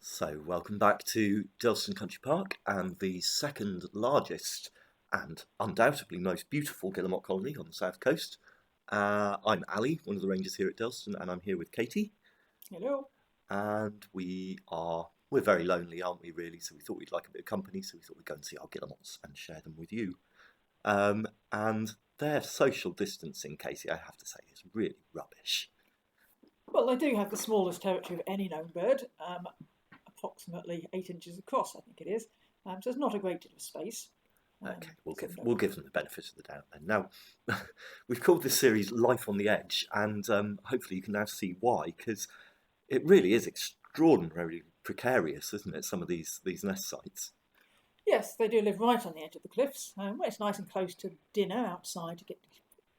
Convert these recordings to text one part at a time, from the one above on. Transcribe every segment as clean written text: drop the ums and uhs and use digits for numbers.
So, welcome back to Durlston Country Park and the second largest and undoubtedly most beautiful Guillemot colony on the south coast. I'm Ali, one of the rangers here at Durlston, and I'm here with Katie. Hello. And we're very lonely, aren't we? Really, so we thought we'd like a bit of company, so we thought we'd go and see our Guillemots and share them with you. And their social distancing, Katie, I have to say, is really rubbish. Well, they do have the smallest territory of any known bird, approximately 8 inches across, I think it is. So it's not a great deal of space. Okay, we'll give them the benefit of the doubt then. Now, we've called this series "Life on the Edge," and hopefully you can now see why, because it really is extraordinarily precarious, isn't it? Some of these nest sites. Yes, they do live right on the edge of the cliffs, where it's nice and close to dinner outside to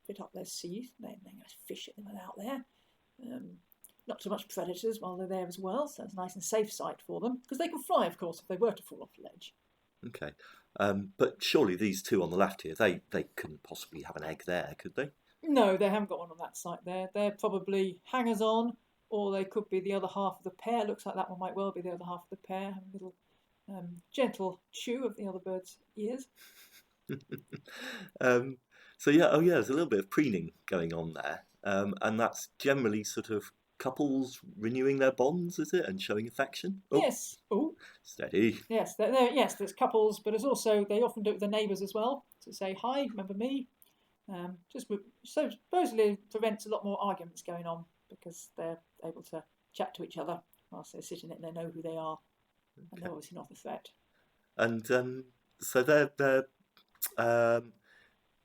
fit up their seeds. They fish it when they're out there. Not so much predators while they're there as well, so it's a nice and safe site for them, because they can fly, of course, if they were to fall off the ledge. Okay, but surely these two on the left here, they couldn't possibly have an egg there, could they? No, they haven't got one on that site there. They're probably hangers-on, or they could be the other half of the pair. Looks like that one might well be the other half of the pair, having a little gentle chew of the other bird's ears. um, so yeah, there's a little bit of preening going on there, and that's generally sort of couples renewing their bonds, is it, and showing affection? Oh, Yes. Oh, steady. yes. Yes, there's couples, but there's also they often do it with their neighbours as well to say hi, remember me. So supposedly prevents a lot more arguments going on because they're able to chat to each other whilst they're sitting there and they know who they are, and they're obviously not a threat. And so they're um,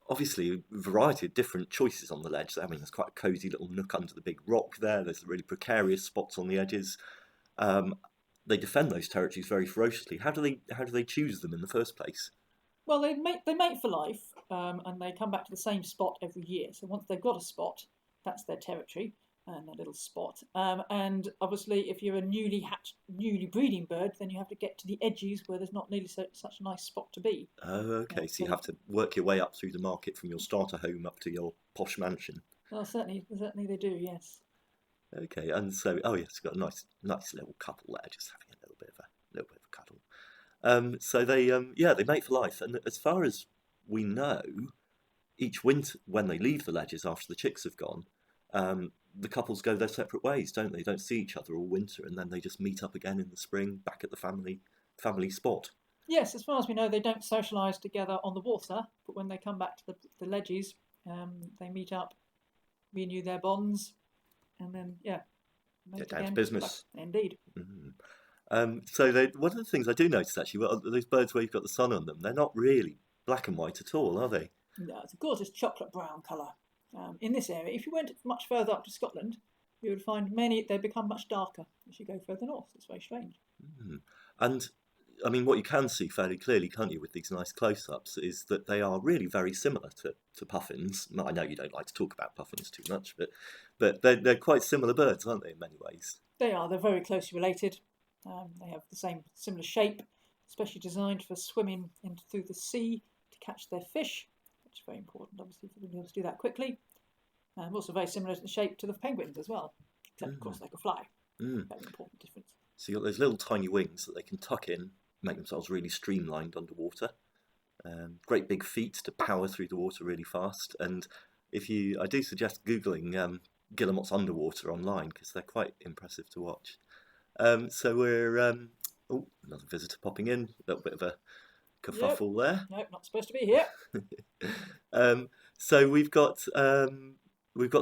obviously a variety of different choices on the ledge. I mean, there's quite a cosy little nook under the big rock there. There's really precarious spots on the edges. Um, they defend those territories very ferociously. How do they choose them in the first place? Well, they mate for life, and they come back to the same spot every year. So once they've got a spot, that's their territory and a little spot. And obviously, if you're a newly breeding bird, then you have to get to the edges where there's not nearly such a nice spot to be. Oh, okay. So you have to work your way up through the market from your starter home up to your posh mansion. Well, certainly they do. Yes. Okay, and so yes, you've got a nice little couple there, just having a little bit of a cuddle. So they mate for life, and as far as we know, each winter when they leave the ledges after the chicks have gone, the couples go their separate ways, don't they? They don't see each other all winter, and then they just meet up again in the spring, back at the family spot. Yes, as far as we know, they don't socialise together on the water, but when they come back to the ledges, they meet up, renew their bonds, and then Get down to business. Indeed. So one of the things I do notice actually, well, those birds where you've got the sun on them, they're not really black and white at all, are they? No, it's a gorgeous chocolate brown colour. In this area, if you went much further up to Scotland, you would find they become much darker as you go further north. It's very strange. And I mean, what you can see fairly clearly, can't you, with these nice close-ups, is that they are really very similar to puffins. I know you don't like to talk about puffins too much, but they're quite similar birds, aren't they, in many ways? They are. They're very closely related. They have the similar shape, especially designed for swimming through the sea to catch their fish, which is very important, obviously, for them to be able to do that quickly. Also very similar in shape to the penguins as well, except of course they can fly. Very important difference. So you've got those little tiny wings that they can tuck in, make themselves really streamlined underwater. Great big feet to power through the water really fast. And I do suggest Googling Guillemots underwater online because they're quite impressive to watch. So we're another visitor popping in. A little bit of a kerfuffle there. Nope, not supposed to be here. So we've got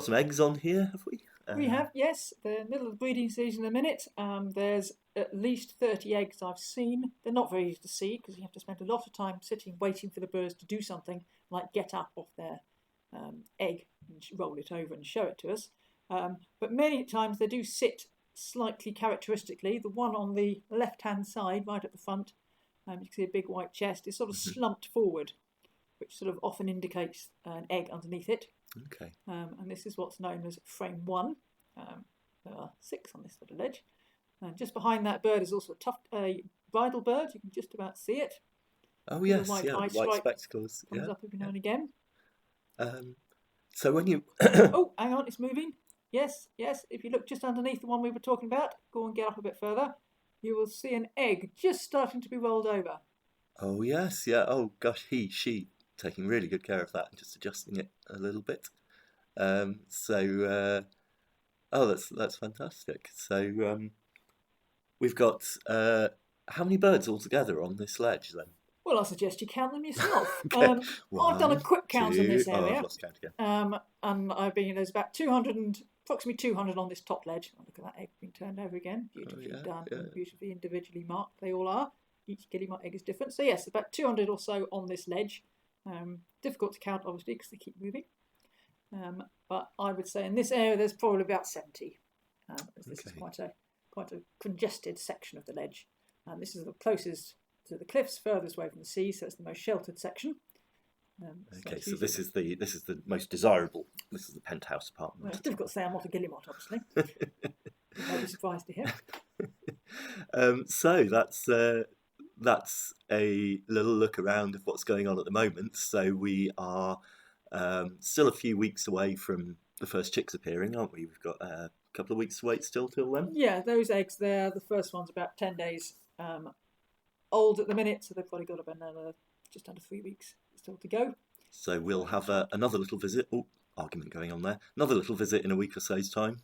some eggs on here, have we? We have, yes. The middle of the breeding season in a minute. There's at least 30 eggs I've seen. They're not very easy to see because you have to spend a lot of time sitting waiting for the birds to do something like get up off their egg and roll it over and show it to us. But many times they do sit slightly characteristically. The one on the left-hand side, right at the front, you can see a big white chest, is sort of slumped forward, which sort of often indicates an egg underneath it. Okay. And this is what's known as frame 1. There are 6 on this little ledge. And just behind that bird is also a bridal bird. You can just about see it. Oh yes, white spectacles. Comes up every now and again. So when you oh, hang on, it's moving. Yes. If you look just underneath the one we were talking about, go and get up a bit further. you will see an egg just starting to be rolled over. Oh yes, yeah. Oh gosh, she taking really good care of that and just adjusting it a little bit. Oh, that's fantastic. So we've got how many birds altogether on this ledge then? Well, I suggest you count them yourself. Okay, I've done a one, quick count in two. this Oh, I've area, lost count again. and there's about 200 and approximately 200 on this top ledge. Oh, look at that egg being turned over again. Oh Beautifully yeah, done yeah. and beautifully individually marked. They all are. Each Guillemot egg is different. So yes, about 200 or so on this ledge. Difficult to count, obviously, because they keep moving. But I would say in this area there's probably about 70. This is quite a congested section of the ledge. This is the closest to the cliffs, furthest away from the sea, so it's the most sheltered section. Okay, so this is the most desirable. This is the penthouse apartment. Well, it's difficult to say I'm not a Guillemot, obviously. You might be surprised to hear. So that's a little look around of what's going on at the moment. So we are still a few weeks away from the first chicks appearing, aren't we? We've got a couple of weeks to wait still till then. Yeah, those eggs there, the first one's about 10 days old at the minute, so they've probably got about just under 3 weeks still to go. So we'll have another little visit. Oh, argument going on there. Another little visit in a week or so's time